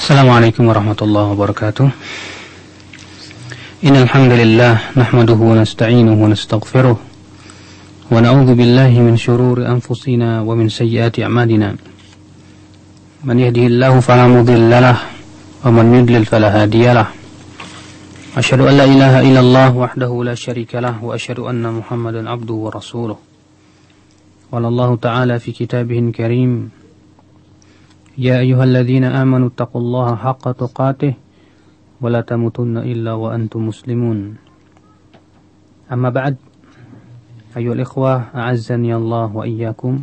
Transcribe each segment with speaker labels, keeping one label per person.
Speaker 1: Assalamualaikum warahmatullahi wabarakatuh. Innal hamdalillah nahmaduhu wa nasta'inuhu wa nastaghfiruh wa na'udzu billahi min shururi anfusina wa min sayyiati a'malina. Man yahdihillahu fala mudilla lahu wa man yudlil fala hadiya lahu. Asyhadu an la ilaha illallah wahdahu la syarika lahu wa asyhadu anna Muhammadan abduhu wa rasuluh. Qala Allah ta'ala fi kitabihil karim: Ya ayyuhalladzina amanu taqullaha haqqa tuqatih wa la tamutunna illa wa antum muslimun. Amma ba'd. Ayyuhal ikhwah, a'azzani Allah wa iyyakum.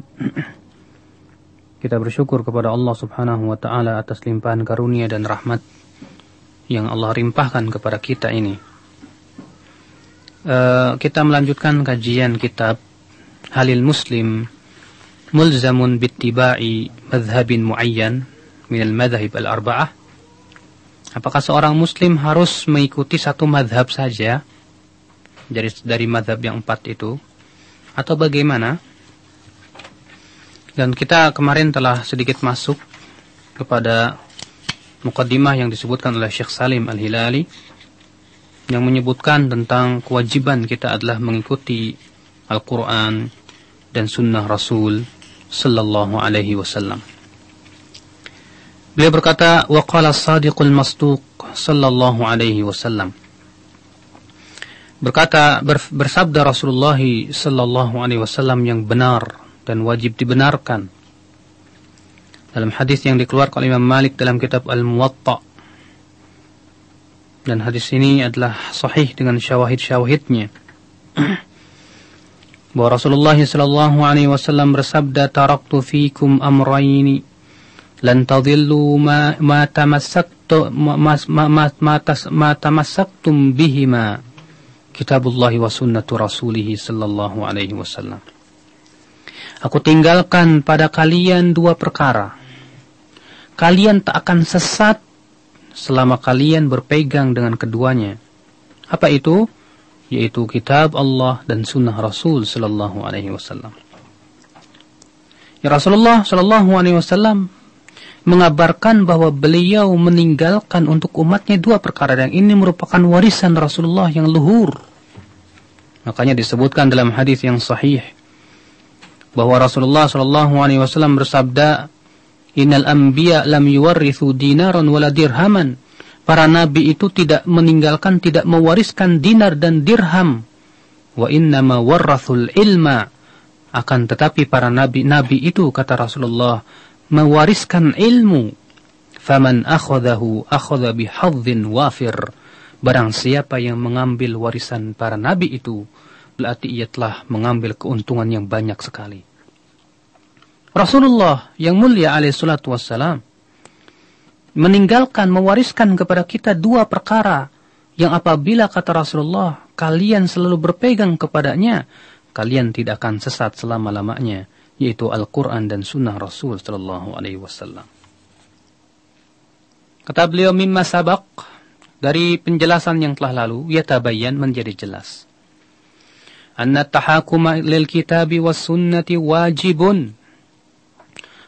Speaker 1: Kita bersyukur kepada Allah Subhanahu wa taala atas limpahan karunia dan rahmat yang Allah rimpahkan kepada kita ini. Kita melanjutkan kajian kitab Halil Muslim mulzamun bittiba'i madhhabin muayyan minal madhahib al-arba'ah. Apakah seorang muslim harus mengikuti satu madhab saja dari madhab yang 4 itu, atau bagaimana? Dan kita kemarin telah sedikit masuk kepada muqaddimah yang disebutkan oleh Syekh Salim Al-Hilali yang menyebutkan tentang kewajiban kita adalah mengikuti Al-Quran dan sunnah Rasul sallallahu alaihi wasallam. Beliau berkata, wa qala as-sadiqul masduq sallallahu alaihi wasallam. Bersabda Rasulullah sallallahu alaihi wasallam yang benar dan wajib dibenarkan dalam hadis yang dikeluarkan oleh Imam Malik dalam kitab Al-Muwatta. Dan hadis ini adalah sahih dengan syawahid-syawahidnya. Bahwa Rasulullah sallallahu alaihi wasallam bersabda, taraktu fikum amrayni lan tadhillu ma tamassaktum bihima kitabullah wa sunnatu rasulih sallallahu alaihi wasallam. Aku tinggalkan pada kalian 2 perkara. Kalian tak akan sesat selama kalian berpegang dengan keduanya. Apa itu? Yaitu kitab Allah dan sunnah Rasul sallallahu alaihi wasallam. Ya, Rasulullah sallallahu alaihi wasallam mengabarkan bahwa beliau meninggalkan untuk umatnya 2 perkara, dan ini merupakan warisan Rasulullah yang luhur. Makanya disebutkan dalam hadis yang sahih bahwa Rasulullah sallallahu alaihi wasallam bersabda, innal anbiya lam yuwarrithu dinaran wala dirhaman. Para nabi itu tidak meninggalkan, tidak mewariskan dinar dan dirham. Wa innama warrathul ilma. Akan tetapi para nabi itu, kata Rasulullah, mewariskan ilmu. Faman akhadahu akhadha bihadzin wafir. Barang siapa yang mengambil warisan para nabi itu, berarti ia telah mengambil keuntungan yang banyak sekali. Rasulullah yang mulia alaihi salatu wassalam meninggalkan, mewariskan kepada kita 2 perkara yang apabila, kata Rasulullah, kalian selalu berpegang kepadanya, kalian tidak akan sesat selama-lamanya, yaitu Al-Quran dan sunnah Rasul sallallahu alaihi wasallam. Kata beliau, mimma sabaq, dari penjelasan yang telah lalu, yatabayyan, menjadi jelas. Anna tahakuma lil kitabi was sunnati wajibun,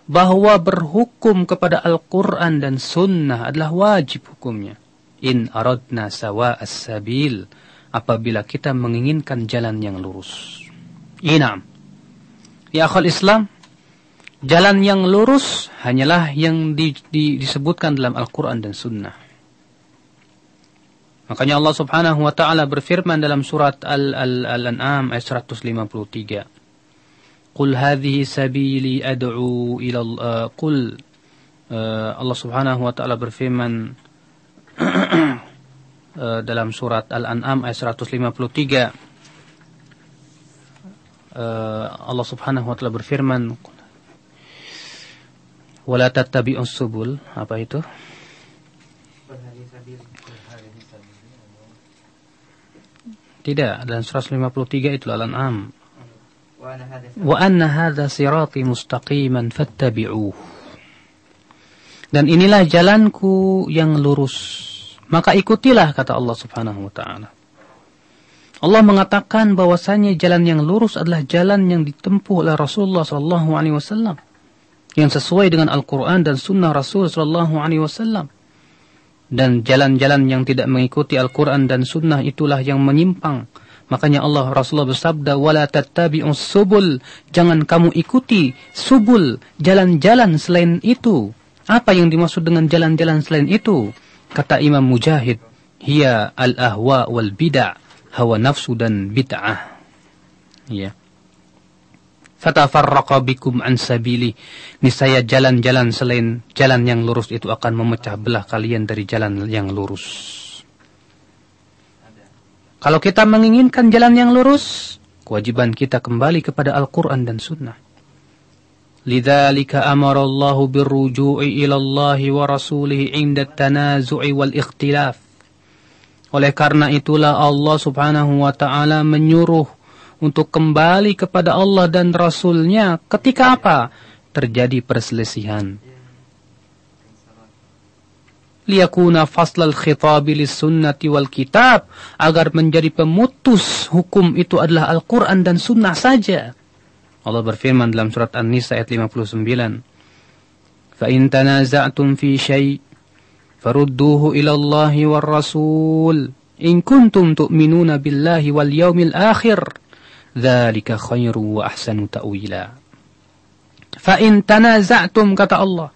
Speaker 1: bahwa berhukum kepada Al-Quran dan Sunnah adalah wajib hukumnya. In aradna sawa'as sabil, apabila kita menginginkan jalan yang lurus. Inam. Ya akhul Islam, jalan yang lurus hanyalah yang disebutkan dalam Al-Quran dan Sunnah. Makanya Allah subhanahu wa ta'ala berfirman dalam surat Al-An'am ayat 153. Qul hadhihi sabili ad'u ila Allah subhanahu wa ta'ala berfirman dalam surat Al-An'am ayat 153. Allah subhanahu wa ta'ala berfirman, wala tattabi'us subul. Apa itu? Tidak, dalam 153 itu Al-An'am. Wa anna hadha sirati mustaqiman fattabi'uh. Dan inilah jalanku yang lurus, maka ikutilah, kata Allah subhanahu wa ta'ala. Allah mengatakan bahwasanya jalan yang lurus adalah jalan yang ditempuh oleh Rasulullah sallallahu alaihi wasallam, yang sesuai dengan Al-Quran dan sunnah Rasul sallallahu alaihi wasallam. Dan jalan-jalan yang tidak mengikuti Al-Quran dan Sunnah itulah yang menyimpang. Makanya Allah Rasulullah bersabda, wala tattabi'us subul, jangan kamu ikuti subul, jalan-jalan selain itu. Apa yang dimaksud dengan jalan-jalan selain itu? Kata Imam Mujahid, hiya al-ahwa wal bid'ah, hawa nafsu dan bid'ah. Ya. Fatafarraqa bikum an sabili, niscaya jalan-jalan selain jalan yang lurus itu akan memecah belah kalian dari jalan yang lurus. Kalau kita menginginkan jalan yang lurus, kewajiban kita kembali kepada Al-Quran dan Sunnah. Lidzalika amara Allahu birruju'i ila Allah wa rasulihi 'inda at-tanazu'i wal ikhtilaf. Oleh karena itulah Allah Subhanahu wa taala menyuruh untuk kembali kepada Allah dan Rasul-Nya ketika apa? Terjadi perselisihan. Liyakuna faslal khitabi lis-sunnati wal kitab, agar menjadi pemutus hukum itu adalah Al-Quran dan Sunnah saja. Allah berfirman dalam surat An-Nisa ayat 59. Fa in tanaza'tum fi syai' farudduhu ila Allahi war Rasul in kuntum tu'minuna billahi wal yaumil akhir. Dzalika khairu wa ahsanu ta'wila. Fa in tanaza'tum, kata Allah,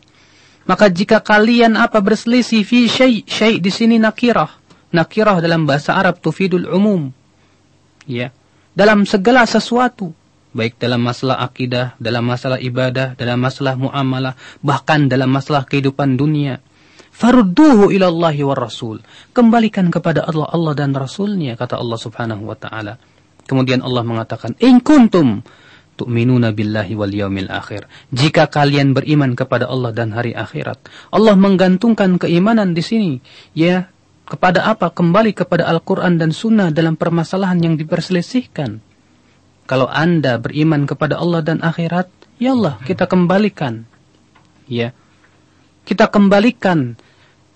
Speaker 1: maka jika kalian berselisih fi syai' di sini nakirah. Nakirah dalam bahasa Arab tufidul umum. Ya, dalam segala sesuatu, baik dalam masalah akidah, dalam masalah ibadah, dalam masalah muamalah, bahkan dalam masalah kehidupan dunia. Farudduhu ila Allahi war Rasul. Kembalikan kepada Allah dan Rasulnya, kata Allah Subhanahu wa taala. Kemudian Allah mengatakan, in kuntum tu'minuna billahi wal yaumil akhir. Jika kalian beriman kepada Allah dan hari akhirat. Allah menggantungkan keimanan di sini, ya, kepada apa? Kembali kepada Al-Quran dan Sunnah dalam permasalahan yang diperselisihkan. Kalau Anda beriman kepada Allah dan akhirat, ya Allah, kita kembalikan. Ya. Kita kembalikan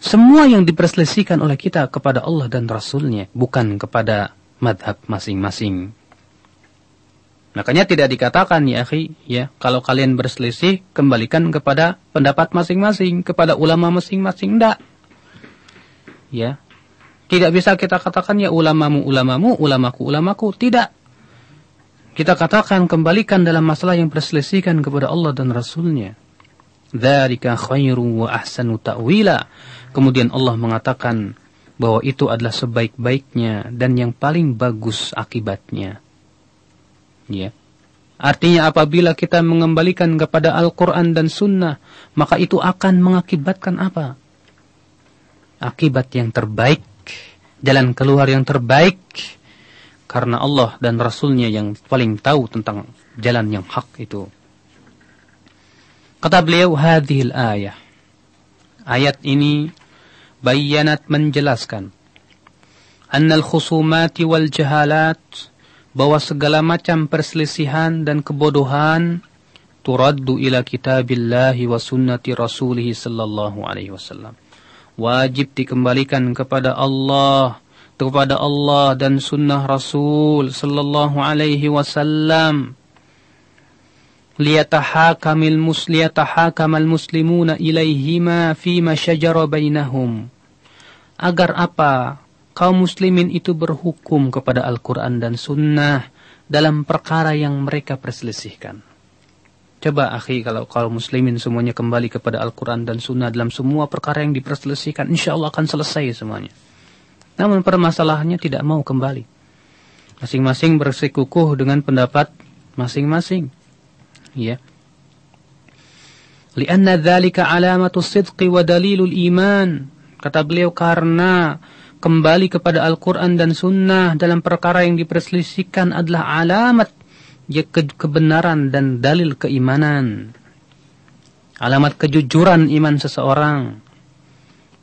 Speaker 1: semua yang diperselisihkan oleh kita kepada Allah dan Rasul-Nya, bukan kepada madhab masing-masing. Makanya tidak dikatakan, ya akhi, ya, kalau kalian berselisih, kembalikan kepada pendapat masing-masing, kepada ulama masing-masing. Tidak. Ya. Tidak bisa kita katakan, ya ulamamu, ulamamu, ulamaku, ulamaku. Tidak. Kita katakan, kembalikan dalam masalah yang berselisihkan kepada Allah dan Rasul-Nya. Dzalika khairu wa ahsanu ta'wila. Kemudian Allah mengatakan bahwa itu adalah sebaik-baiknya dan yang paling bagus akibatnya. Ya. Artinya apabila kita mengembalikan kepada Al-Quran dan Sunnah, maka itu akan mengakibatkan apa? Akibat yang terbaik, jalan keluar yang terbaik, karena Allah dan Rasul-Nya yang paling tahu tentang jalan yang hak itu. Kata beliau, hadhil ayah. Ayat ini bayanat menjelaskan annal khusumati wal jahalat, bahwa segala macam perselisihan dan kebodohan turaddu ila kitabillahi wa sunnati rasulih sallallahu alaihi wasallam, wajib dikembalikan kepada Allah dan sunnah Rasul sallallahu alaihi wasallam. Liyatahakamal muslimuna ilaihima fima syajara bainahum, agar apa? Kaum muslimin itu berhukum kepada Al-Quran dan Sunnah dalam perkara yang mereka perselisihkan. Coba akhi, kalau kaum muslimin semuanya kembali kepada Al-Quran dan Sunnah dalam semua perkara yang diperselisihkan, insya Allah akan selesai semuanya. Namun permasalahannya tidak mau kembali. Masing-masing bersikukuh dengan pendapat masing-masing. Ya. Lianna dzalika alamatus sidqi wa dalilul iman. Kata beliau, karena kembali kepada Al-Quran dan Sunnah dalam perkara yang diperselisihkan adalah alamat kebenaran dan dalil keimanan. Alamat kejujuran iman seseorang.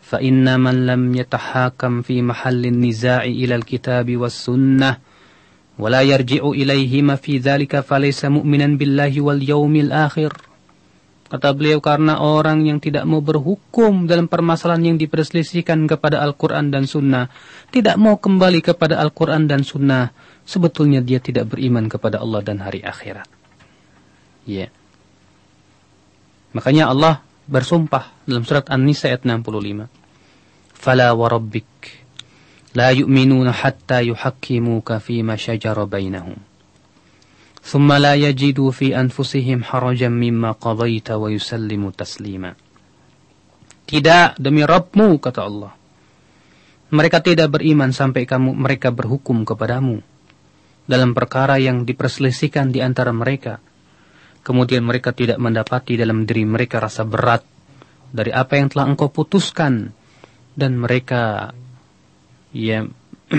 Speaker 1: Fa inna man lam yatahakam fi mahallin niza'i ila al-kitabi was sunnah wa la yarji'u ilaihima fi dzalika falaysa mu'minan billahi wal yaumil akhir. Kata beliau, karena orang yang tidak mau berhukum dalam permasalahan yang diperselisihkan kepada Al-Quran dan Sunnah, tidak mau kembali kepada Al-Quran dan Sunnah, sebetulnya dia tidak beriman kepada Allah dan hari akhirat. Ya. Makanya Allah bersumpah dalam surat An-Nisa ayat 65. Fala wa rabbik la yu'minuna hatta yuhakkimuka fima shajara bainahum. Thumma la yajidu fi anfusihim harajan mimma qadaita wa yusallimu taslima. Tidak, demi Rabbmu, kata Allah. Mereka tidak beriman sampai mereka berhukum kepadamu dalam perkara yang diperselisihkan di antara mereka. Kemudian mereka tidak mendapati dalam diri mereka rasa berat dari apa yang telah engkau putuskan. Dan mereka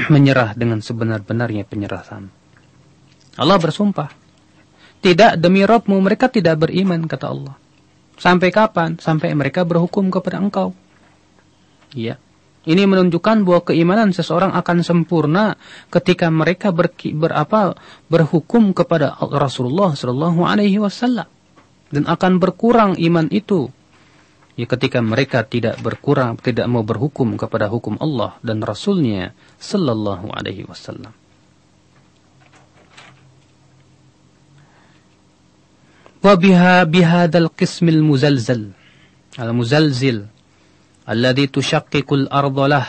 Speaker 1: menyerah dengan sebenar-benarnya penyerahan. Allah bersumpah. Tidak, demi Rabbmu, mereka tidak beriman, kata Allah. Sampai kapan? Sampai mereka berhukum kepada engkau. Ya. Ini menunjukkan bahwa keimanan seseorang akan sempurna ketika mereka berhukum kepada Rasulullah sallallahu alaihi wasallam, dan akan berkurang iman itu ya ketika mereka tidak mau berhukum kepada hukum Allah dan Rasulnya sallallahu alaihi wasallam. Wa bihadzal qismil muzalzil alladhi tushaqqiqul arda lah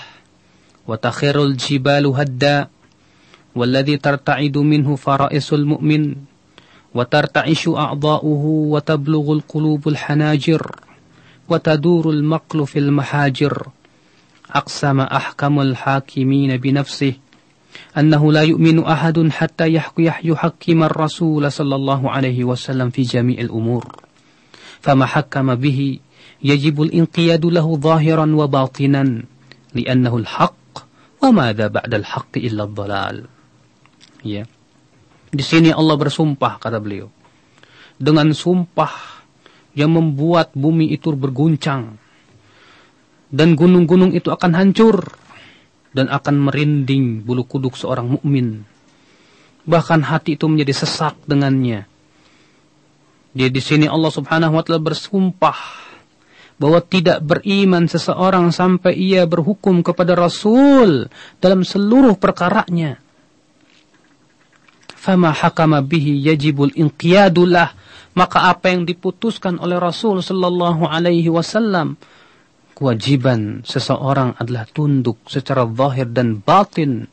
Speaker 1: wa takhirul jibalu hadda walladhi tarta'idu minhu fara'isul mu'min wa tarta'ishu a'dha'uhu wa tablughul qulubul hanajir wa tadurul maqlu fil mahajir. Aqsama ahkamul hakimin binafsih annahu la yu'minu ahadun hatta yuhakkima ar-rasul sallallahu alaihi wasallam fi jami'il umur. Fama hakkama bihi yajibul inqiyadu lahu zahiran wa batinan li'annahu al-haqq wa madza ba'da al-haqqi illa ad-dhalal. Ya. Di sini Allah bersumpah, kata beliau, dengan sumpah yang membuat bumi itu berguncang dan gunung-gunung itu akan hancur dan akan merinding bulu kuduk seorang mukmin. Bahkan hati itu menjadi sesak dengannya. Di sini Allah Subhanahu wa taala bersumpah bahwa tidak beriman seseorang sampai ia berhukum kepada Rasul dalam seluruh perkaranya. Fama hakama bihi yajibul inqiyadulah, maka apa yang diputuskan oleh Rasul sallallahu alaihi wasallam, kewajiban seseorang adalah tunduk secara zahir dan batin,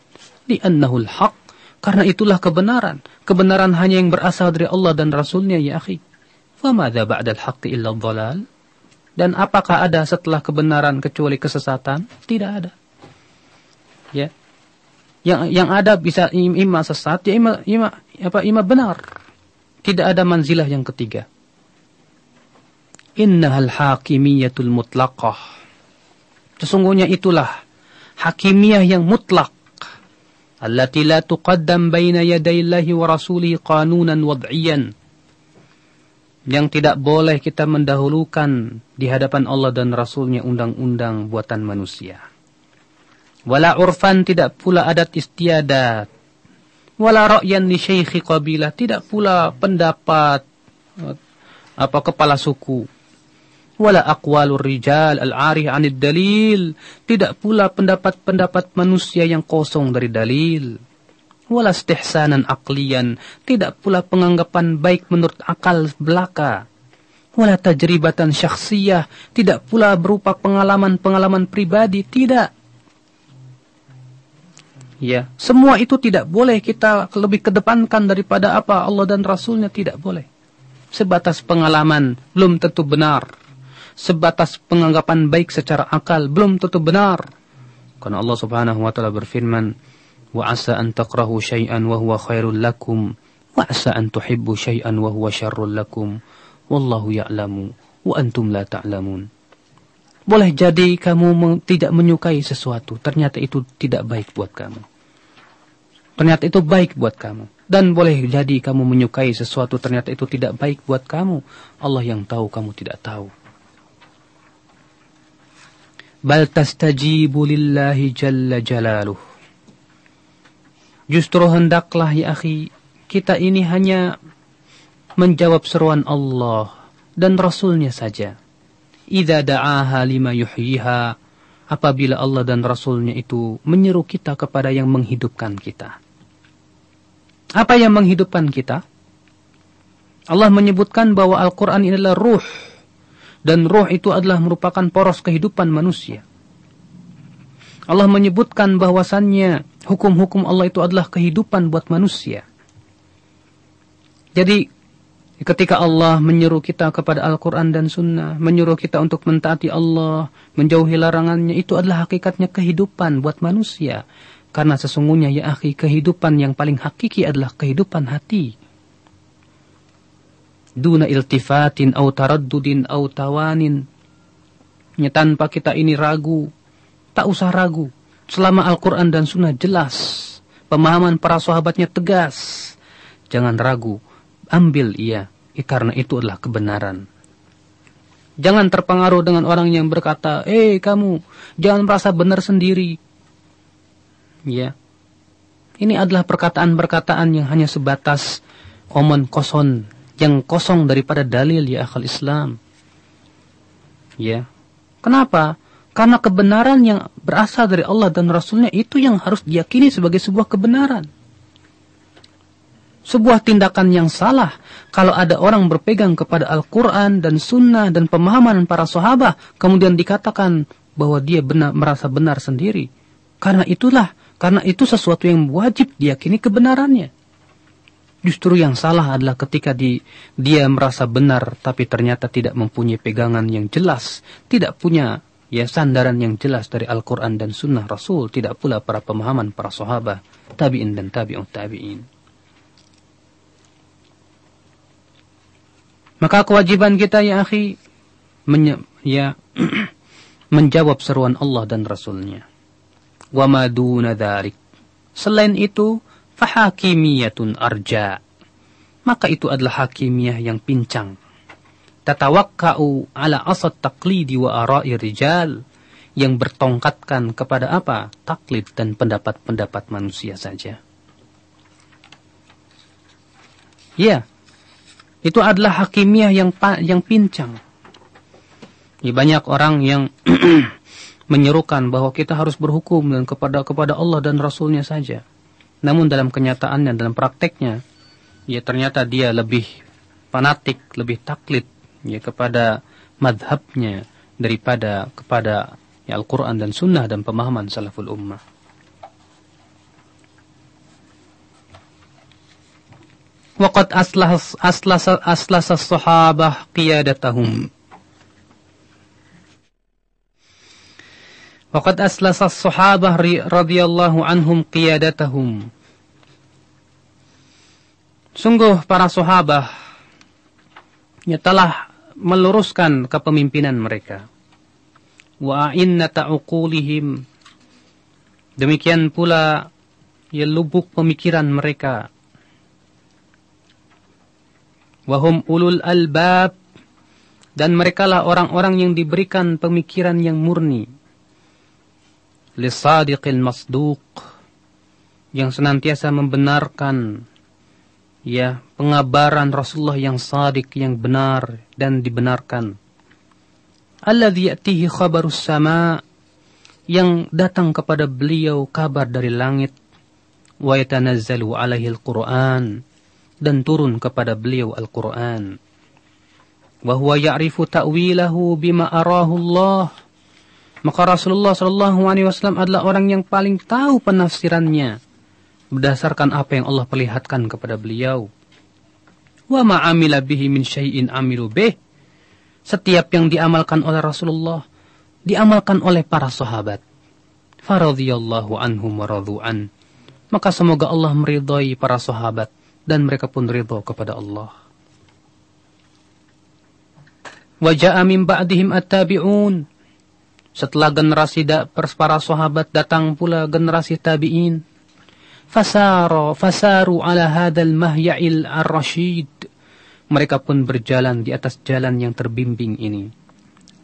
Speaker 1: li'annahu al-haq, karena itulah kebenaran. Kebenaran hanya yang berasal dari Allah dan Rasulnya, ya akhi. Famadza ba'da al-haqqi illa ad-dhalal? Dan apakah ada setelah kebenaran kecuali kesesatan? Tidak ada. Ya. Yang ada bisa ima sesat, ya ima benar. Tidak ada manzilah yang ketiga. Innahal hakimiyatul mutlaqah. Sesungguhnya itulah hakimiyah yang mutlak. Allati la tuqaddam baina yadayillahi wa rasulihi qanunan wad'iyan. Yang tidak boleh kita mendahulukan di hadapan Allah dan Rasulnya undang-undang buatan manusia. Wala urfan, tidak pula adat istiadat. Wala ra'yan li syaikhi qabilah, tidak pula pendapat kepala suku. Wala aqwalur rijal al-arih 'anid dalil, tidak pula pendapat-pendapat manusia yang kosong dari dalil. Wala istihsanan aqliyan, tidak pula penganggapan baik menurut akal belaka. Wala tajribatan syakhsiyah, tidak pula berupa pengalaman-pengalaman pribadi, tidak. Ya, semua itu tidak boleh kita lebih kedepankan daripada apa Allah dan Rasulnya, tidak boleh. Sebatas pengalaman belum tentu benar. Sebatas penganggapan baik secara akal belum tentu benar. Karena Allah Subhanahu wa taala berfirman, "Wa 'asa an takrahu syai'an wa huwa khairul lakum, wa 'asa an tuhibbu syai'an wa huwa syarrul lakum, wallahu ya'lamu wa antum la ta'lamun." Boleh jadi kamu tidak menyukai sesuatu, ternyata itu tidak baik buat kamu. Ternyata itu baik buat kamu. Dan boleh jadi kamu menyukai sesuatu, ternyata itu tidak baik buat kamu. Allah yang tahu, kamu tidak tahu. Bal tastajibu lillahi jalla jalaluh. Justru hendaklah, ya akhi, kita ini hanya menjawab seruan Allah dan Rasulnya saja. Idza da'aha lima yuhyiha, apabila Allah dan Rasulnya itu menyeru kita kepada yang menghidupkan kita. Apa yang menghidupkan kita? Allah menyebutkan bahwa Al-Quran ini adalah ruh. Dan ruh itu adalah merupakan poros kehidupan manusia. Allah menyebutkan bahwasannya hukum-hukum Allah itu adalah kehidupan buat manusia. Jadi ketika Allah menyeru kita kepada Al-Quran dan Sunnah, menyuruh kita untuk mentaati Allah, menjauhi larangannya, itu adalah hakikatnya kehidupan buat manusia. Karena sesungguhnya ya akhi, kehidupan yang paling hakiki adalah kehidupan hati. Duna iltifatin au taraddudin au tawanin. Tanpa kita ini ragu, tak usah ragu. Selama Al-Quran dan Sunnah jelas, pemahaman para sahabatnya tegas, jangan ragu, ambil ia, karena itu adalah kebenaran. Jangan terpengaruh dengan orang yang berkata, kamu, jangan merasa benar sendiri. Ya, ini adalah perkataan-perkataan yang hanya sebatas omon kosong, yang kosong daripada dalil ya akal Islam. Ya, kenapa? Karena kebenaran yang berasal dari Allah dan Rasulnya itu yang harus diyakini sebagai sebuah kebenaran. Sebuah tindakan yang salah kalau ada orang berpegang kepada Al-Quran dan Sunnah dan pemahaman para sahabat, kemudian dikatakan bahwa dia merasa benar sendiri. Karena itu sesuatu yang wajib diyakini kebenarannya. Justru yang salah adalah ketika dia merasa benar tapi ternyata tidak mempunyai pegangan yang jelas, tidak punya sandaran yang jelas dari Al-Quran dan Sunnah Rasul, tidak pula para pemahaman para sahabat, tabi'in dan tabi'ut tabi'in. Maka kewajiban kita ya akhi menjawab seruan Allah dan Rasulnya. Wa ma duna dzalik. Selain itu, fahakimiyatun arja. Maka itu adalah hakimiyah yang pincang. Tatawakka'u ala asad taqlidi wa ara'i rijal. Yang bertongkatkan kepada apa? Taklid dan pendapat-pendapat manusia saja. Ya, itu adalah hakimiyah yang pincang. Ya, banyak orang yang menyerukan bahwa kita harus berhukum dan kepada Allah dan Rasulnya saja. Namun dalam kenyataannya, dalam prakteknya, ya ternyata dia lebih fanatik, lebih taklid ya kepada madhabnya daripada kepada Al-Quran dan Sunnah dan pemahaman salaful ummah. Waqad aslasa as-sahabah qiyadatahum. Waqad aslasa as-sahabah radhiyallahu anhum qiyadatahum. Sungguh para sahabat telah meluruskan kepemimpinan mereka. Wa a'innata uqulihim. Demikian pula lubuk pemikiran mereka. Wahum ulul albab, dan merekalah orang-orang yang diberikan pemikiran yang murni. Lisadiqil masduq, yang senantiasa membenarkan pengabaran Rasulullah yang sadiq, yang benar dan dibenarkan. Alladzi ya'tihi khabarus sama, yang datang kepada beliau kabar dari langit. Wa yatanazzalu alaihi al-Qur'an, dan turun kepada beliau Al-Quran. Wa huwa ya'rifu ta'wilahu bima arahu Allah. Maka Rasulullah SAW adalah orang yang paling tahu penafsirannya berdasarkan apa yang Allah perlihatkan kepada beliau. Wa ma amila bihi min syai'in amilu bih. Setiap yang diamalkan oleh Rasulullah diamalkan oleh para sahabat. Faradhiyallahu anhum wa radu'an. Maka semoga Allah meridhai para sahabat dan mereka pun ridha kepada Allah. Wa ja'a min ba'dihim at-tabi'un. Setelah generasi para sahabat datang pula generasi tabi'in. Fasaru ala hadzal mahya'il ar-rasyid. Mereka pun berjalan di atas jalan yang terbimbing ini.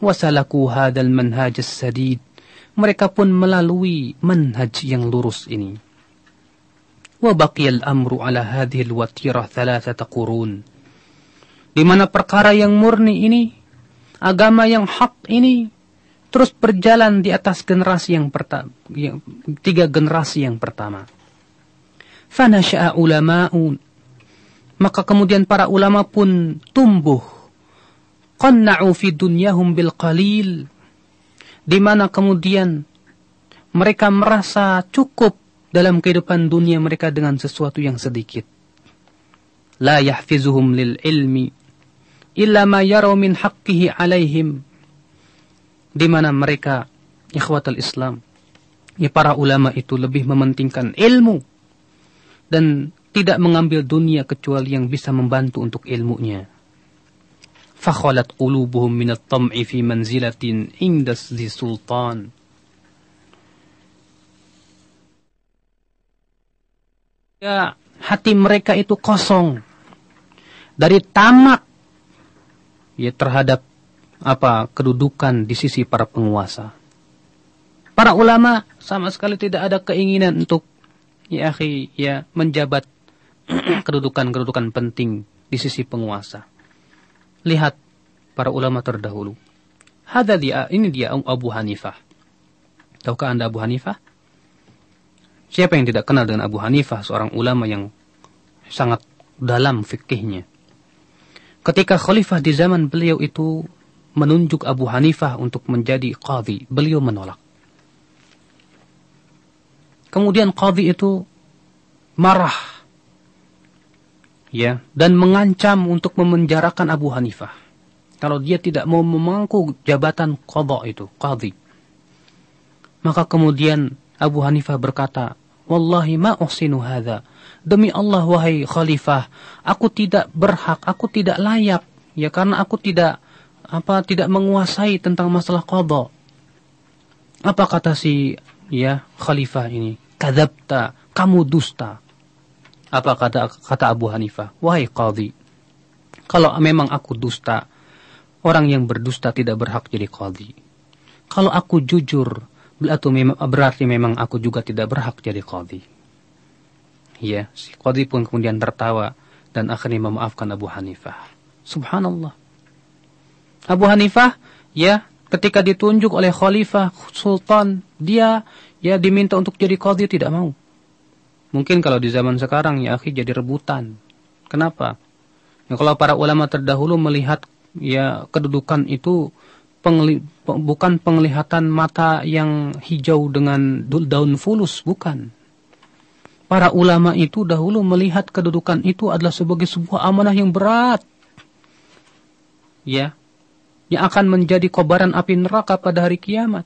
Speaker 1: Wasalaku hadzal manhaj as-sadid. Mereka pun melalui manhaj yang lurus ini. Wa baqiyal amru ala hadhil watirah thalathata qurun. Di mana perkara yang murni ini, agama yang hak ini terus berjalan di atas generasi yang pertama, 3 generasi yang pertama. Fanasha'a ulama'un, maka kemudian para ulama pun tumbuh. Qanna'u fi dunyahum bil qalil, di mana kemudian mereka merasa cukup dalam kehidupan dunia mereka dengan sesuatu yang sedikit. La yahfizuhum lil ilmi illa ma yaraw min haqqihi alaihim. Di mana mereka, ikhwatal Islam, para ulama itu lebih mementingkan ilmu dan tidak mengambil dunia kecuali yang bisa membantu untuk ilmunya. Fakhalat qulubuhum minat tam'i fi manzilatin inda zi sultan. Ya, hati mereka itu kosong dari tamak terhadap kedudukan di sisi para penguasa. Para ulama sama sekali tidak ada keinginan untuk menjabat kedudukan penting di sisi penguasa. Lihat para ulama terdahulu. Ini dia Abu Hanifah. Tahukah Anda Abu Hanifah? Siapa yang tidak kenal dengan Abu Hanifah, seorang ulama yang sangat dalam fikihnya. Ketika khalifah di zaman beliau itu menunjuk Abu Hanifah untuk menjadi qadhi, beliau menolak. Kemudian qadhi itu marah dan mengancam untuk memenjarakan Abu Hanifah kalau dia tidak mau memangku jabatan qadhi. Maka kemudian Abu Hanifah berkata, "Wallahi ma uhsinu hadza." Demi Allah wahai khalifah, aku tidak berhak, aku tidak layak karena aku tidak menguasai tentang masalah qadha. Apa kata si khalifah ini? Kadzabta, kamu dusta. Apa kata Abu Hanifah? Wahai qadhi, kalau memang aku dusta, orang yang berdusta tidak berhak jadi qadhi. Kalau aku jujur, berarti memang aku juga tidak berhak jadi qadhi. Si qadhi pun kemudian tertawa dan akhirnya memaafkan Abu Hanifah. Subhanallah. Abu Hanifah, ketika ditunjuk oleh khalifah sultan, dia diminta untuk jadi qadhi tidak mau. Mungkin kalau di zaman sekarang jadi rebutan. Kenapa? Kalau para ulama terdahulu melihat kedudukan itu bukan penglihatan mata yang hijau dengan daun fulus, bukan. Para ulama itu dahulu melihat kedudukan itu adalah sebagai sebuah amanah yang berat. Yang akan menjadi kobaran api neraka pada hari kiamat.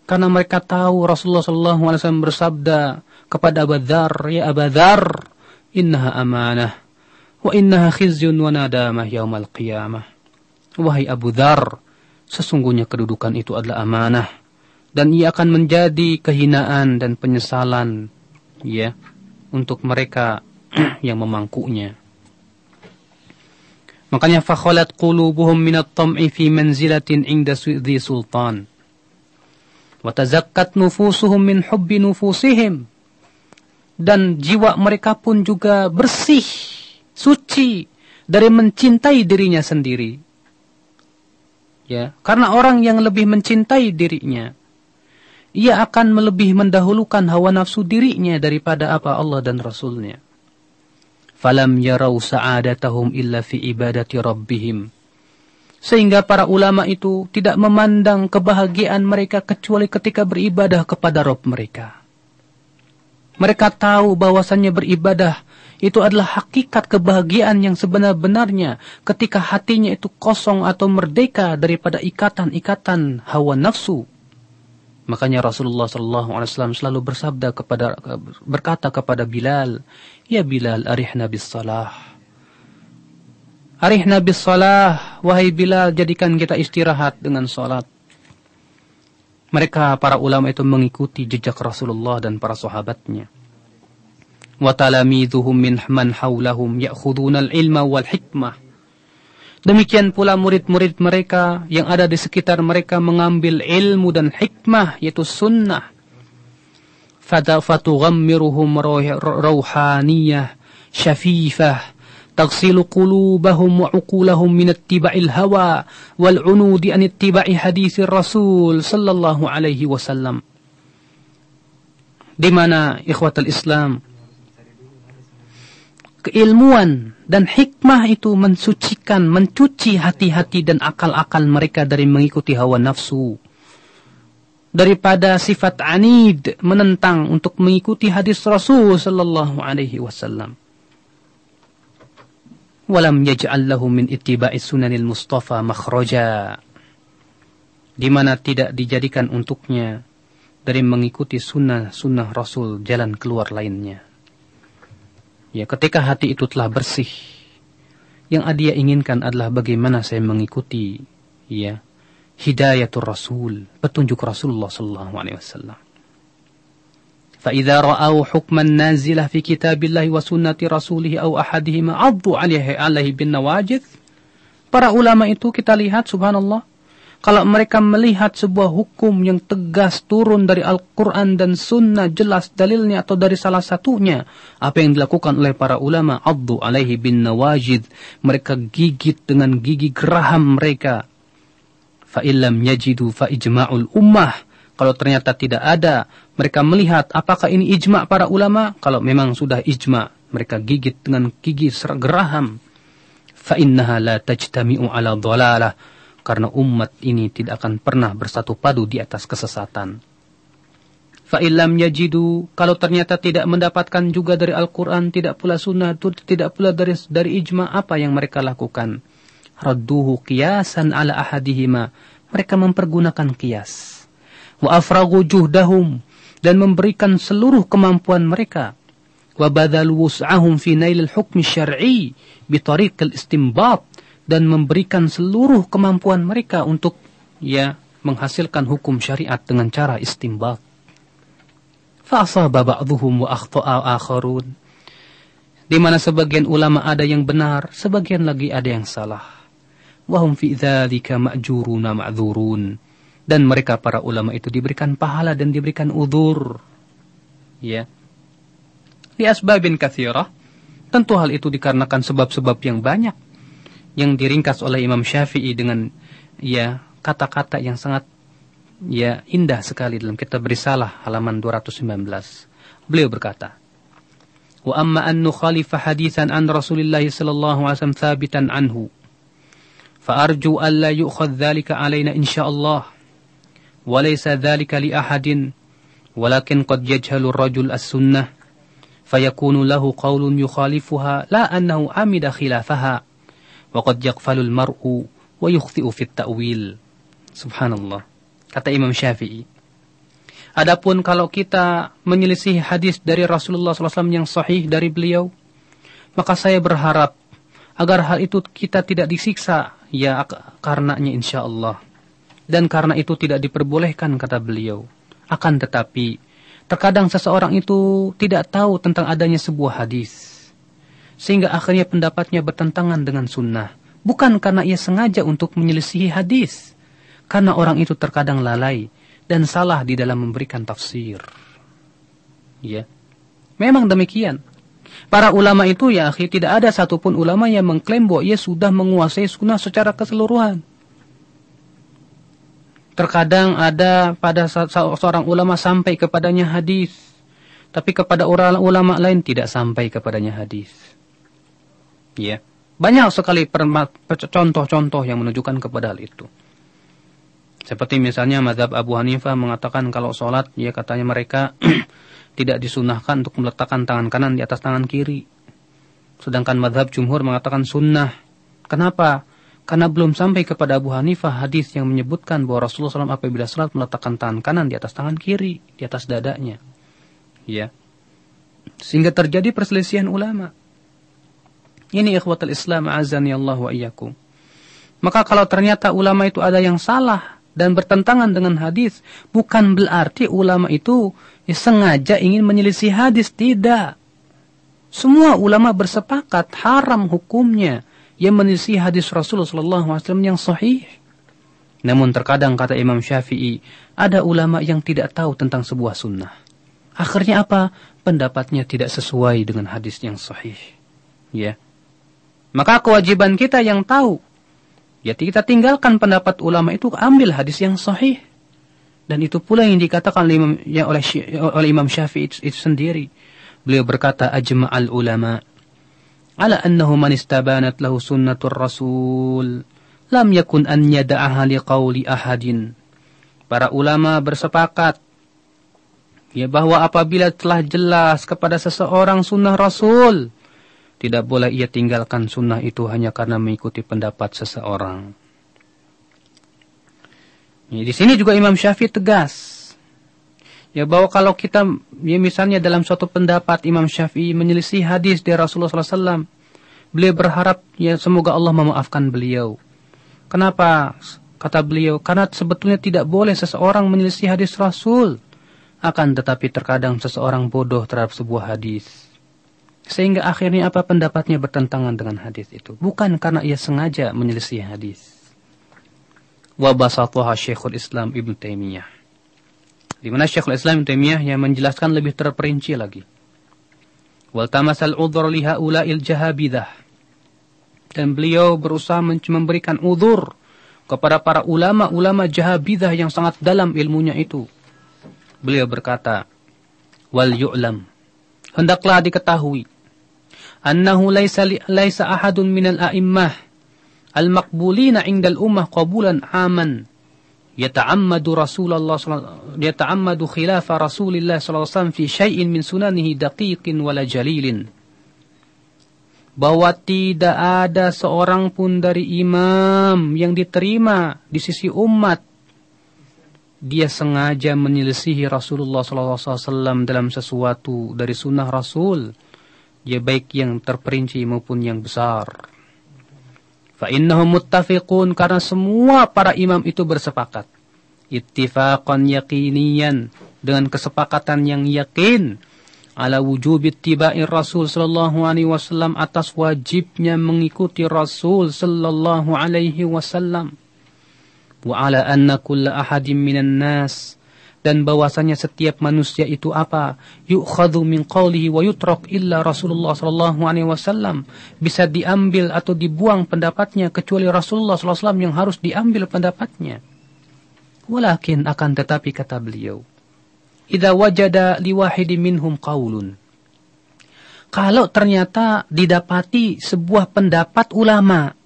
Speaker 1: Karena mereka tahu Rasulullah SAW bersabda kepada Abu Dzar, "Ya Abu Dzar, innaha amanah wa innaha khizyun wa nadamah yaumal qiyamah." Wahai Abu Dzar, sesungguhnya kedudukan itu adalah amanah dan ia akan menjadi kehinaan dan penyesalan untuk mereka yang memangkunya. Makanya fakhalat qulubuhum minat tam'i fi manzilatin inda dhi sultan. Wa tazakkat nufusuhum min hubbi nufusihim. Dan jiwa mereka pun juga bersih, suci dari mencintai dirinya sendiri. Karena orang yang lebih mencintai dirinya, ia akan lebih mendahulukan hawa nafsu dirinya daripada Allah dan Rasulnya. Falam yarau sa'adatahum illa fi ibadati rabbihim. Sehingga para ulama itu tidak memandang kebahagiaan mereka kecuali ketika beribadah kepada Rabb mereka. Mereka tahu bahwasannya beribadah itu adalah hakikat kebahagiaan yang sebenar-benarnya ketika hatinya itu kosong atau merdeka daripada ikatan-ikatan hawa nafsu. Makanya Rasulullah SAW selalu berkata kepada Bilal, "Ya Bilal, arihna bis salah." Arihna bis salah, wahai Bilal, jadikan kita istirahat dengan salat. Mereka para ulama itu mengikuti jejak Rasulullah dan para sahabatnya. Wa talamidhuhum min man hawlahum ya'khuduna al-ilma wal hikmah. Demikian pula murid-murid mereka yang ada di sekitar mereka mengambil ilmu dan hikmah, yaitu sunnah. Fatughammiruhum rauhaniyah syafifah تغسل قلوبهم وعقولهم من اتباع الهوى والعنود عن اتباع حديث الرسول صلى الله عليه وسلم. Di mana ikhwatul Islam, keilmuan dan hikmah itu mencuci hati-hati dan akal-akal mereka dari mengikuti hawa nafsu. daripada sifat anid, menentang untuk mengikuti hadis Rasul sallallahu alaihi wasallam. Walam yaj'al lahu min ittiba'i sunanil Mustafa makhraja, di mana tidak dijadikan untuknya dari mengikuti sunnah Rasul jalan keluar lainnya. Ya, ketika hati itu telah bersih, yang dia inginkan adalah bagaimana saya mengikuti ya hidayatul Rasul, petunjuk Rasulullah sallallahu alaihi wasallam. Fa idza ra'au hukman nazilah fi kitabillahi wa sunnati rasulih aw ahadihima 'addu 'alaihi bin nawajid. Para ulama itu kita lihat subhanallah, kalau mereka melihat sebuah hukum yang tegas turun dari Al-Quran dan Sunnah, jelas dalilnya atau dari salah satunya, apa yang dilakukan oleh para ulama, 'addu 'alaihi bin nawajid, mereka gigit dengan gigi geraham mereka. Fa illam yajidu fa ijma'ul ummah, kalau ternyata tidak ada, mereka melihat apakah ini ijma' para ulama. Kalau memang sudah ijma', mereka gigit dengan gigi geraham. Fa innaha la tajtami'u ala dhalalah, karena umat ini tidak akan pernah bersatu padu di atas kesesatan. Fa illam yajidu, kalau ternyata tidak mendapatkan juga dari Al-Quran, tidak pula sunnah, tidak pula dari ijma', apa yang mereka lakukan? Radduhu qiyasan ala ahadihima, mereka mempergunakan qiyas. Wa afragu juhdahum, dan memberikan seluruh kemampuan mereka. Wa badhalu wus'ahum fi nailil hukmi syar'i bi tariqil istinbat, dan memberikan seluruh kemampuan mereka untuk ya menghasilkan hukum syariat dengan cara istinbat. Fa asaba ba'dhuhum wa akhta'a akharun, di mana sebagian ulama ada yang benar, sebagian lagi ada yang salah. Wahum fi dzalika ma'juruna ma'dzurun, dan mereka para ulama itu diberikan pahala dan diberikan udzur. Ya. Li asbabin katsirah, tentu hal itu dikarenakan sebab-sebab yang banyak yang diringkas oleh Imam Syafi'i dengan ya kata-kata yang sangat ya indah sekali dalam kitab Risalah halaman 219. Beliau berkata, "Wa amma an nukhalifa haditsan an Rasulillah sallallahu alaihi wasallam thabitan anhu, فأرجو ألا يؤخذ ذلك علينا إن شاء الله وليس ذلك لأحد ولكن قد يجهل الرجل السنة فيكون له قول يخالفها لا أنه عمد خلافها وقد يغفل المرء ويخطئ في التأويل." Subhanallah, kata Imam Syafi'i, adapun kalau kita menyelisih hadis dari Rasulullah SAW yang sahih dari beliau, maka saya berharap agar hal itu kita tidak disiksa ya karenanya insyaallah, dan karena itu tidak diperbolehkan, kata beliau. Akan tetapi terkadang seseorang itu tidak tahu tentang adanya sebuah hadis, sehingga akhirnya pendapatnya bertentangan dengan sunnah, bukan karena ia sengaja untuk menyelisihi hadis, karena orang itu terkadang lalai dan salah di dalam memberikan tafsir. Ya, memang demikian. Para ulama itu ya akhi, tidak ada satupun ulama yang mengklaim bahwa ia sudah menguasai sunnah secara keseluruhan. Terkadang ada pada seorang ulama sampai kepadanya hadis, tapi kepada ulama lain tidak sampai kepadanya hadis. Ya, banyak sekali contoh-contoh yang menunjukkan kepada hal itu. Seperti misalnya mazhab Abu Hanifah mengatakan kalau sholat, ya katanya mereka tidak disunahkan untuk meletakkan tangan kanan di atas tangan kiri. Sedangkan mazhab jumhur mengatakan sunnah. Kenapa? Karena belum sampai kepada Abu Hanifah hadis yang menyebutkan bahwa Rasulullah SAW apabila salat meletakkan tangan kanan di atas tangan kiri, di atas dadanya. Ya. Sehingga terjadi perselisihan ulama. Ini ikhwatul Islam azani Allah wa iyyakum. Maka kalau ternyata ulama itu ada yang salah dan bertentangan dengan hadis, bukan berarti ulama itu sengaja ingin menyelisih hadis, tidak. Semua ulama bersepakat haram hukumnya yang menyelisih hadis Rasulullah SAW yang sahih. Namun terkadang, kata Imam Syafi'i, ada ulama yang tidak tahu tentang sebuah sunnah. Akhirnya apa? Pendapatnya tidak sesuai dengan hadis yang sahih. Ya. Maka kewajiban kita yang tahu, ya kita tinggalkan pendapat ulama itu, ambil hadis yang sahih. Dan itu pula yang dikatakan oleh Imam Syafi'i itu sendiri. Beliau berkata, ajma'al ulama ala annahu man istabanat lahu sunnatur rasul lam yakun an yada'aha liqauli ahadin. para ulama bersepakat ya bahwa apabila telah jelas kepada seseorang sunnah Rasul, tidak boleh ia tinggalkan sunnah itu hanya karena mengikuti pendapat seseorang. Ya, di sini juga Imam Syafi'i tegas ya bahwa kalau kita ya misalnya dalam suatu pendapat Imam Syafi'i menyelisih hadis dari Rasulullah SAW, beliau berharap ya semoga Allah memaafkan beliau. Kenapa? Kata beliau, karena sebetulnya tidak boleh seseorang menyelisih hadis Rasul. Akan tetapi terkadang seseorang bodoh terhadap sebuah hadis, sehingga akhirnya apa pendapatnya bertentangan dengan hadis itu. Bukan karena ia sengaja menyelisih hadis. Wa basataha Syekhul Islam Ibn Taimiyah. Di mana Syekhul Islam Ibn Taimiyah yang menjelaskan lebih terperinci lagi. Wal tamasal udhur li haula'il jahabidah. Dan beliau berusaha memberikan udhur kepada para ulama-ulama jahabidah yang sangat dalam ilmunya itu. Beliau berkata, wal yu'lam, hendaklah diketahui, annahu laisa ahadun minal a'immah al-maqbulina 'indal ummah qabulan 'aman yata'ammadu khilafa Rasulillah sallallahu alaihi wasallam fi syai'in min sunanihi daqiqin wala jalilin. Bahwa tidak ada seorang pun dari imam yang diterima di sisi umat dia sengaja menyelisihi Rasulullah sallallahu alaihi wasallam dalam sesuatu dari sunnah Rasul, ya baik yang terperinci maupun yang besar. Fa innahum muttafiqun, karena semua para imam itu bersepakat. Ittifaqan yaqiniyan, dengan kesepakatan yang yakin. Ala wujub ittiba'ir Rasul sallallahu alaihi wasallam, atas wajibnya mengikuti Rasul sallallahu alaihi wasallam. Wa ala anna kulla ahadin minan nas, dan bahwasanya setiap manusia itu apa? Yu'khadhu min qawlihi wa yutrak illa Rasulullah sallallahu alaihi wasallam. Bisa diambil atau dibuang pendapatnya kecuali Rasulullah sallallahu alaihi wasallam yang harus diambil pendapatnya. Walakin, akan tetapi kata beliau, idza wajada liwahidin minhum qaulun. Kalau ternyata didapati sebuah pendapat ulama,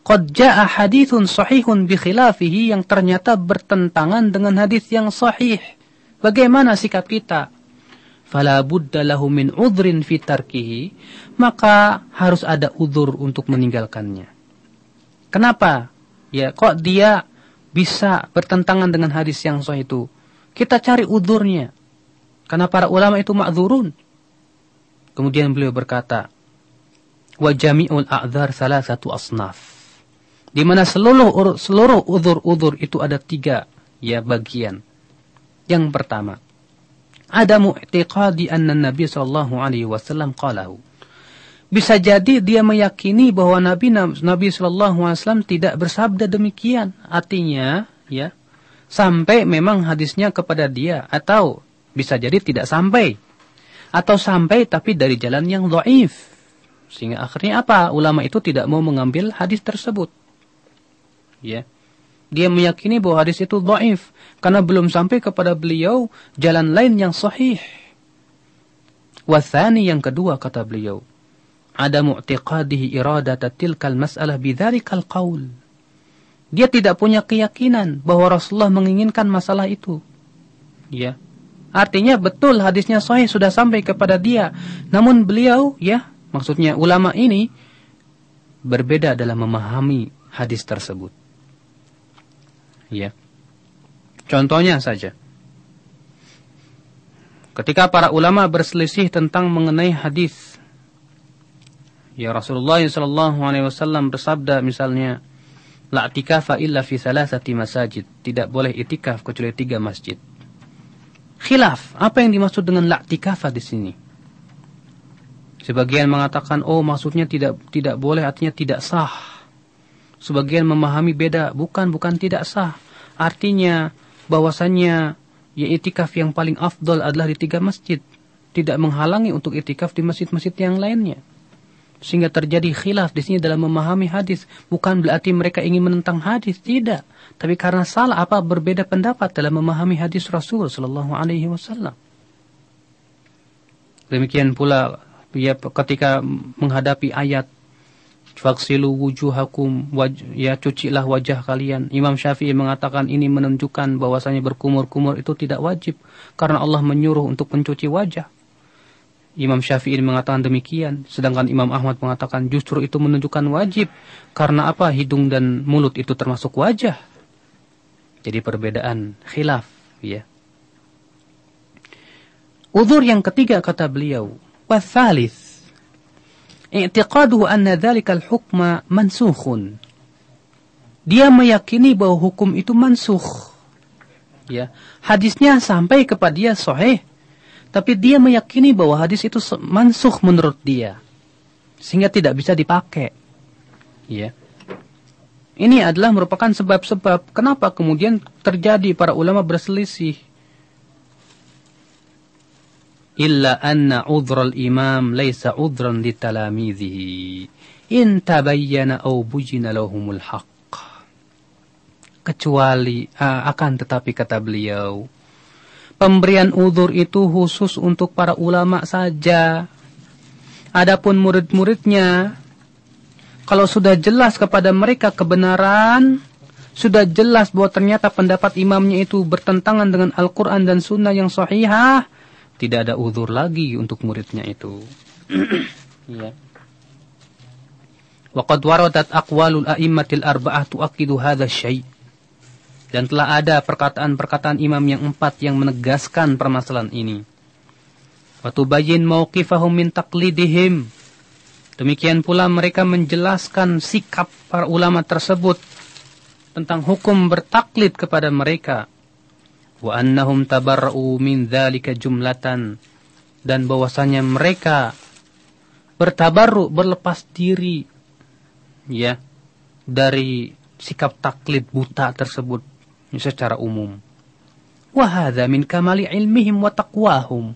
Speaker 1: qad jaa haditsun sahihun bi khilafihi, yang ternyata bertentangan dengan hadis yang sahih. Bagaimana sikap kita? Fala budda lahu min udhrin fi tarkihi, maka harus ada udzur untuk meninggalkannya. Kenapa? Ya, kok dia bisa bertentangan dengan hadis yang sahih itu? Kita cari udzurnya. Karena para ulama itu ma'dzurun. Kemudian beliau berkata, wa jami'ul a'dzar salasatu asnaf. Di mana seluruh udzur-udzur itu ada 3 ya bagian. Yang pertama, ada mu'tiqadi anna Nabi sallallahu alaihi wasallam qalahu. Bisa jadi dia meyakini bahwa Nabi sallallahu alaihi wasallam tidak bersabda demikian. Artinya, ya, sampai memang hadisnya kepada dia, atau bisa jadi tidak sampai. Atau sampai tapi dari jalan yang dhaif. Sehingga akhirnya apa? Ulama itu tidak mau mengambil hadis tersebut. Ya, dia meyakini bahwa hadis itu dhaif karena belum sampai kepada beliau jalan lain yang sahih. Wathani, yang kedua kata beliau, ada mu'tiqadihi iradata tilkal mas'alah bidzalikal qaul. Dia tidak punya keyakinan bahwa Rasulullah menginginkan masalah itu. Ya, artinya betul hadisnya sahih sudah sampai kepada dia, namun beliau, ya, maksudnya ulama ini berbeda dalam memahami hadis tersebut. Ya. Contohnya saja. Ketika para ulama berselisih tentang mengenai hadis, ya, Rasulullah sallallahu alaihi wasallam bersabda misalnya, la i'tikafa illa fi salasati masajid. Tidak boleh i'tikaf kecuali 3 masjid. Khilaf, apa yang dimaksud dengan la i'tikafa di sini? Sebagian mengatakan, oh maksudnya tidak boleh, artinya tidak sah. Sebagian memahami beda, bukan tidak sah. Artinya bahwasannya ya i'tikaf yang paling afdal adalah di 3 masjid. Tidak menghalangi untuk i'tikaf di masjid-masjid yang lainnya. Sehingga terjadi khilaf di sini dalam memahami hadis. Bukan berarti mereka ingin menentang hadis, tidak. Tapi karena salah berbeda pendapat dalam memahami hadis Rasul sallallahu alaihi wasallam. Demikian pula ya ketika menghadapi ayat Faghsilu wujuhakum, cucilah wajah kalian. Imam Syafi'i mengatakan ini menunjukkan bahwasanya berkumur-kumur itu tidak wajib karena Allah menyuruh untuk mencuci wajah. Imam Syafi'i mengatakan demikian, sedangkan Imam Ahmad mengatakan justru itu menunjukkan wajib karena apa? Hidung dan mulut itu termasuk wajah. Jadi perbedaan khilaf, ya. Uzur yang ketiga kata beliau, watsalits i'tiqaduhu anna dhalikal hukma mansukhun. Dia meyakini bahwa hukum itu mansukh. Ya, hadisnya sampai kepada dia sahih, tapi dia meyakini bahwa hadis itu mansukh menurut dia, sehingga tidak bisa dipakai. Ya. Ini adalah merupakan sebab-sebab kenapa kemudian terjadi para ulama berselisih. Illa anna udhral imam laysa udhran li talamidhihi in tabayyana aw bujina lahumul haqq. Kecuali akan tetapi kata beliau, pemberian udhur itu khusus untuk para ulama saja. Adapun murid-muridnya, kalau sudah jelas kepada mereka kebenaran, sudah jelas bahwa ternyata pendapat imamnya itu bertentangan dengan Al-Quran dan Sunnah yang sahihah, tidak ada uzur lagi untuk muridnya itu. Ya. Wa qad waradat aqwalul a'immatil arba'ah tu'akkidu hadha syai'. Dan telah ada perkataan-perkataan imam yang 4 yang menegaskan permasalahan ini. Wa tubayyin mauqifahum min taqlidihim. Demikian pula mereka menjelaskan sikap para ulama tersebut tentang hukum bertaklid kepada mereka. Wa annahum tabarra'u min dzalika jumlatan, dan bahwasanya mereka bertabarru, berlepas diri, ya, dari sikap taklid buta tersebut secara umum. Wa hadza min kamali ilmihim wa taqwahum,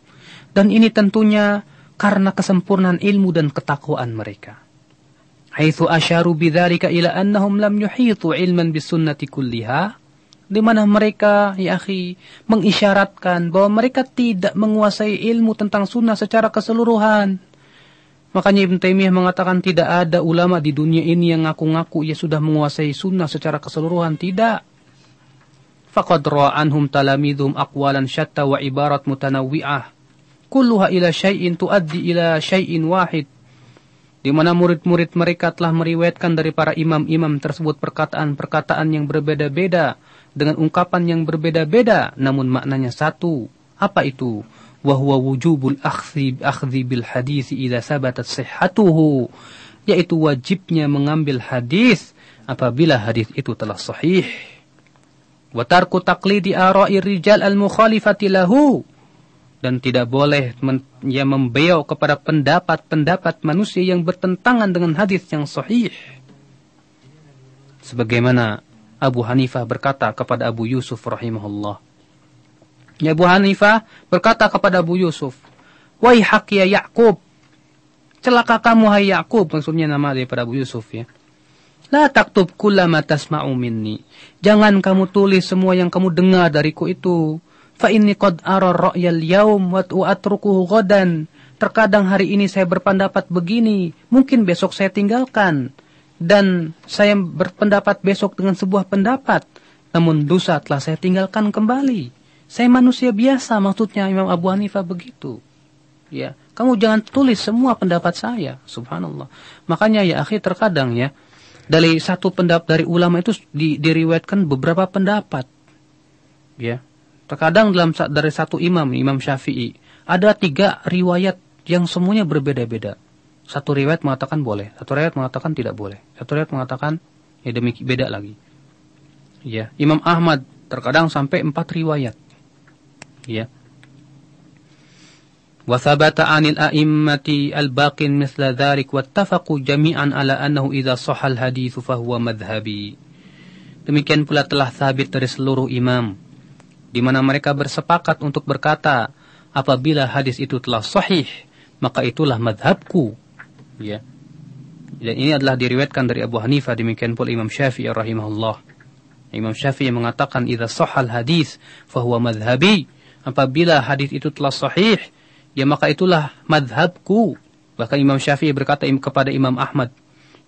Speaker 1: dan ini tentunya karena kesempurnaan ilmu dan ketakwaan mereka. Haitsu asyaru bidzalika ila annahum lam yuhitu ilman bis sunnati kulliha, di mana mereka, ya akhi, mengisyaratkan bahwa mereka tidak menguasai ilmu tentang sunnah secara keseluruhan. Makanya Ibn Taimiyah mengatakan tidak ada ulama di dunia ini yang ngaku-ngaku ia sudah menguasai sunnah secara keseluruhan. Tidak. Faqad ra'a anhum talamidhum aqwalan syatta wa ibarat mutanawwi'ah, kulluha ila syai'in tuaddi ila syai'in wahid. Di mana murid-murid mereka telah meriwayatkan dari para imam-imam tersebut perkataan-perkataan yang berbeda-beda, dengan ungkapan yang berbeda-beda, namun maknanya satu. Apa itu? Wa huwa wujubul akhdhi bil hadits idza sabatat sihhatuhu, yaitu wajibnya mengambil hadis apabila hadis itu telah sahih. Wa tarku taqlidi ara'ir rijal al-mukhalifati lahu, dan tidak boleh membeo kepada pendapat-pendapat manusia yang bertentangan dengan hadis yang sahih. Sebagaimana Abu Hanifah berkata kepada Abu Yusuf rahimahullah. Abu Hanifah berkata kepada Abu Yusuf, "Waihak ya Ya'qub, celaka kamu hai Ya'qub," maksudnya nama daripada Abu Yusuf, ya. "La taktub kullama tasma'u minni." Jangan kamu tulis semua yang kamu dengar dariku itu. Fa inni qad ara ra'yal yaum wa atrukuhu ghadan. Terkadang hari ini saya berpendapat begini, mungkin besok saya tinggalkan. Dan saya berpendapat besok dengan sebuah pendapat, namun lusa telah saya tinggalkan kembali. Saya manusia biasa, maksudnya Imam Abu Hanifah begitu. Ya, kamu jangan tulis semua pendapat saya, subhanallah. Makanya ya akhi, terkadang ya, dari satu pendapat dari ulama itu diriwayatkan beberapa pendapat. Ya. Terkadang dari satu imam, Imam Syafi'i, ada 3 riwayat yang semuanya berbeda-beda. Satu riwayat mengatakan boleh, satu riwayat mengatakan tidak boleh, satu riwayat mengatakan ya demikian, beda lagi. Ya, Imam Ahmad terkadang sampai 4 riwayat. Ya. Wa thabata 'anil a'immati al-baqin mithla dzalik wattafaqu jami'an 'ala annahu idza shahha al-hadits fa huwa madhhabi. Demikian pula telah sabit dari seluruh imam, di mana mereka bersepakat untuk berkata, apabila hadis itu telah sahih, maka itulah madhabku. Ya. Dan ini adalah diriwayatkan dari Abu Hanifah, demikian pula Imam Syafi'i rahimahullah. Imam Syafi'i mengatakan, idza sahhal hadis fa huwa madhhabi. Apabila hadis itu telah sahih, ya maka itulah madhabku. Bahkan Imam Syafi'i berkata kepada Imam Ahmad,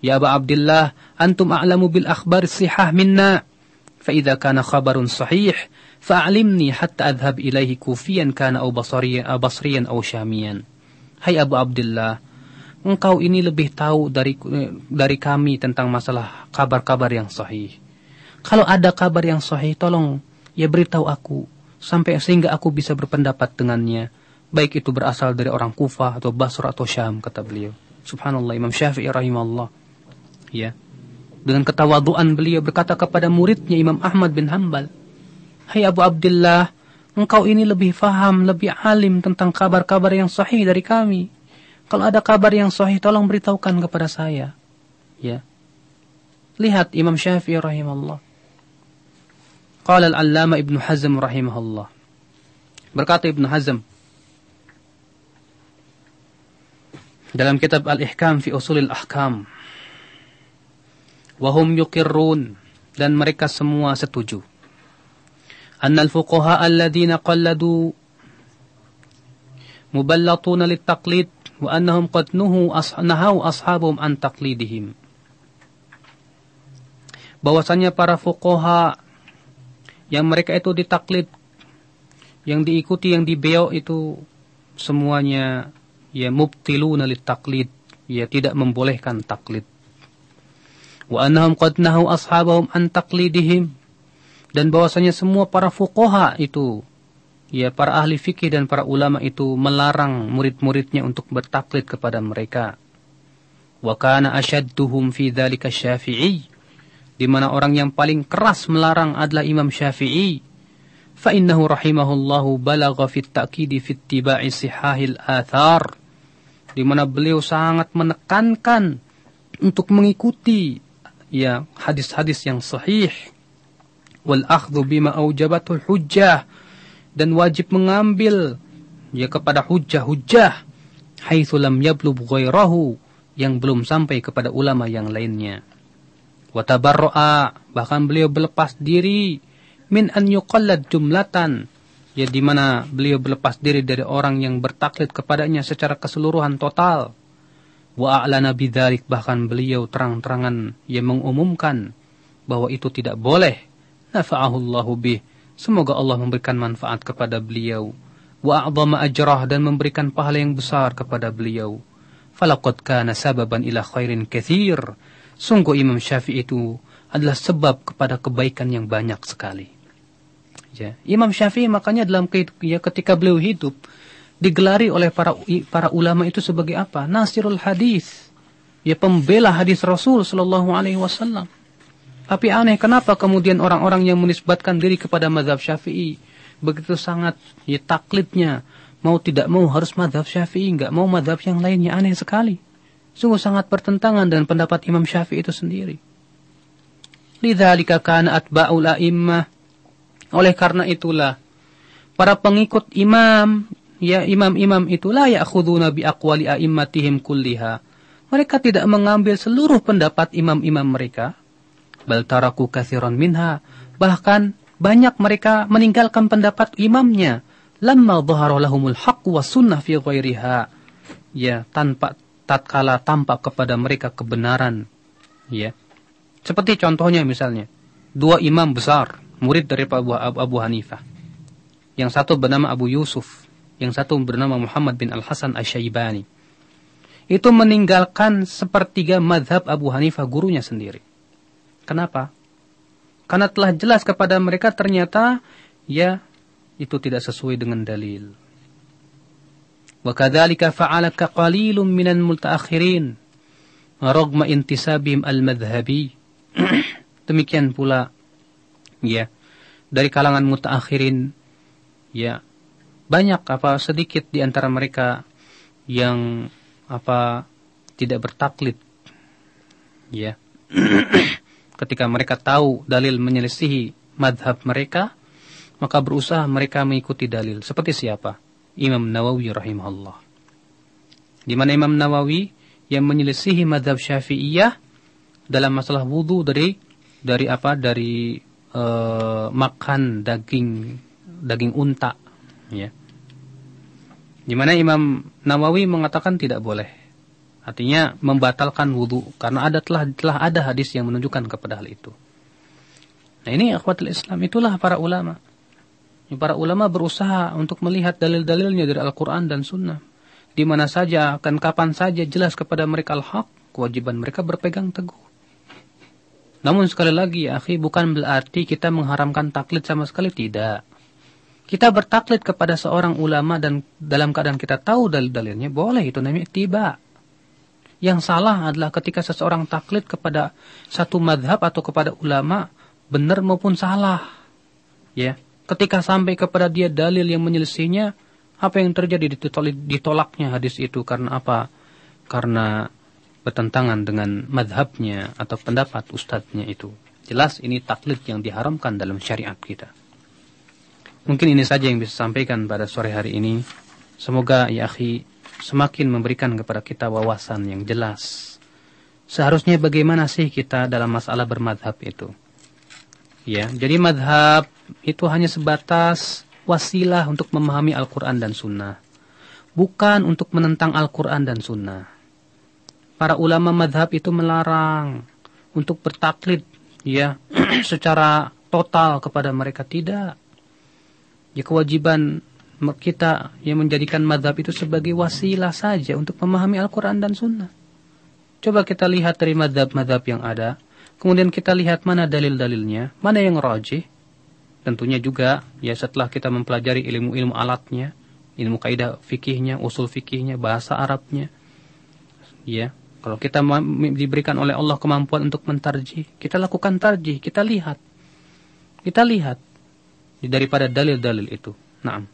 Speaker 1: Ya Aba Abdillah, antum a'lamu bil akhbar sihah minna. Fa idza kana khabarun sahih, fa'alimni hatta adhhab ilaihi kufiyan kana aw basriyan aw syamiyan. Hai Abu Abdillah, engkau ini lebih tahu dari kami tentang masalah kabar-kabar yang sahih. Kalau ada kabar yang sahih, tolong ya beritahu aku sehingga aku bisa berpendapat dengannya. Baik itu berasal dari orang Kufah atau Basra atau Syam, kata beliau. Subhanallah, Imam Syafi'i rahimahullah. Ya. Dengan ketawaduan beliau berkata kepada muridnya Imam Ahmad bin Hanbal, hai Abu Abdillah, engkau ini lebih faham, lebih alim tentang kabar-kabar yang sahih dari kami. Kalau ada kabar yang sahih, tolong beritahukan kepada saya. Ya. Lihat Imam Syafi'i rahimahullah. Qala al-Allama Ibnu Hazm rahimahullah. Berkata Ibnu Hazm dalam kitab Al-Ihkam fi Usulil Ahkam, wahum yuqirrun, dan mereka semua setuju, annal fuqaha alladhina qalladu muballatuna lit-taqlid wa annahum qad nahaw ashabum an taqlidihim. Bahwasanya para fuqaha yang mereka itu ditaklid, yang diikuti, yang dibeok itu semuanya ya mubtiluna lit-taqlid, ya tidak membolehkan taklid. Wa annahum qad nahaw ashabahum an taqlidihim, dan bahwasanya semua para fuqaha itu, ya para ahli fikih dan para ulama itu melarang murid-muridnya untuk bertaklid kepada mereka. Wa kana ashadduhum fi dzalika Syafi'i, di mana orang yang paling keras melarang adalah Imam Syafi'i. Fa innahu rahimahullahu balagha fi at-ta'kid fi ittiba'i sihahil athar, di mana beliau sangat menekankan untuk mengikuti ya hadis-hadis yang sahih, wal akhdhu bima aujabatul hujjah, dan wajib mengambil ya kepada hujjah-hujjah, haitsu lam yablugh ghairahu, yang belum sampai kepada ulama yang lainnya. Wa tabarra'a, bahkan beliau berlepas diri min an yuqallad jumlatan, ya di mana beliau berlepas diri dari orang yang bertaklid kepadanya secara keseluruhan total. Wa a'lana bidzalik, bahkan beliau terang-terangan yang mengumumkan bahwa itu tidak boleh. Nafa'ahullahu bih, semoga Allah memberikan manfaat kepada beliau. Wa a'dhama ajrah, dan memberikan pahala yang besar kepada beliau. Falaqad kana sababan ila khairin katsir, sungguh Imam Syafi'i itu adalah sebab kepada kebaikan yang banyak sekali. Ya, Imam Syafi'i makanya dalam ketika beliau hidup digelari oleh para ulama itu sebagai apa? Nasirul hadis. Ya, pembela hadis Rasul sallallahu alaihi wasallam. Tapi aneh, kenapa kemudian orang-orang yang menisbatkan diri kepada mazhab Syafi'i begitu sangat ya taklidnya, mau tidak mau harus mazhab Syafi'i, enggak mau mazhab yang lainnya. Aneh sekali. Sungguh sangat bertentangan dengan pendapat Imam Syafi'i itu sendiri. Lidzalika kana atba'ul a'immah, oleh karena itulah para pengikut imam, ya imam-imam itulah ya'khuduna bi aqwali a'immatihim kulliha. Mereka tidak mengambil seluruh pendapat imam-imam mereka. Bal taraku katsiran minha, bahkan banyak mereka meninggalkan pendapat imamnya. Lamma dhahara lahumul haqq was sunnah fi ghairiha. Ya, tatkala tampak kepada mereka kebenaran. Ya. Seperti contohnya misalnya, dua imam besar, murid dari Abu Hanifah. Yang satu bernama Abu Yusuf, yang satu bernama Muhammad bin Al-Hasan Asy-Syaibani. Itu meninggalkan sepertiga mazhab Abu Hanifah, gurunya sendiri. Kenapa? Karena telah jelas kepada mereka ternyata ya itu tidak sesuai dengan dalil. Wa kadzalika fa'ala qalilun minal mutaakhirin raghma intisabihim al-madhhabi. Demikian pula ya dari kalangan mutaakhirin ya banyak sedikit di antara mereka yang tidak bertaklid ya. Ketika mereka tahu dalil menyelisihi madhab mereka, maka berusaha mereka mengikuti dalil. Seperti siapa? Imam Nawawi rahimahullah. Di mana Imam Nawawi yang menyelisihi madhab Syafi'iyah dalam masalah wudu dari makan daging unta, ya. Di mana Imam Nawawi mengatakan tidak boleh. Artinya membatalkan wudu karena telah ada hadis yang menunjukkan kepada hal itu. Nah, ini akhwatul Islam, itulah para ulama. Para ulama berusaha untuk melihat dalil-dalilnya dari Al-Qur'an dan Sunnah. Di mana saja dan kapan saja jelas kepada mereka al-haq, kewajiban mereka berpegang teguh. Namun sekali lagi ya akhi, bukan berarti kita mengharamkan taklid sama sekali, tidak. Kita bertaklid kepada seorang ulama dan dalam keadaan kita tahu dalil-dalilnya, boleh, itu namanya ittiba. Yang salah adalah ketika seseorang taklid kepada satu madhab atau kepada ulama, benar maupun salah. Ya, ketika sampai kepada dia dalil yang menyelesainya, apa yang terjadi? Ditolaknya hadis itu karena apa? Karena bertentangan dengan madhabnya atau pendapat ustadznya itu. Jelas ini taklid yang diharamkan dalam syariat kita. Mungkin ini saja yang bisa sampaikan pada sore hari ini. Semoga ya akhi semakin memberikan kepada kita wawasan yang jelas. Seharusnya bagaimana sih kita dalam masalah bermadhab itu? Ya, jadi madhab itu hanya sebatas wasilah untuk memahami Al-Quran dan Sunnah. Bukan untuk menentang Al-Quran dan Sunnah. Para ulama madhab itu melarang untuk bertaklid ya secara total kepada mereka, tidak. Ya, kewajiban kita yang menjadikan madhab itu sebagai wasilah saja untuk memahami Al-Quran dan Sunnah. Coba kita lihat dari madhab-madhab yang ada, kemudian kita lihat mana dalil-dalilnya, mana yang rajih. Tentunya juga ya setelah kita mempelajari ilmu-ilmu alatnya, ilmu kaidah fikihnya, usul fikihnya, bahasa Arabnya. Ya, kalau kita diberikan oleh Allah kemampuan untuk mentarjih, kita lakukan tarjih, kita lihat daripada dalil-dalil itu. Naam.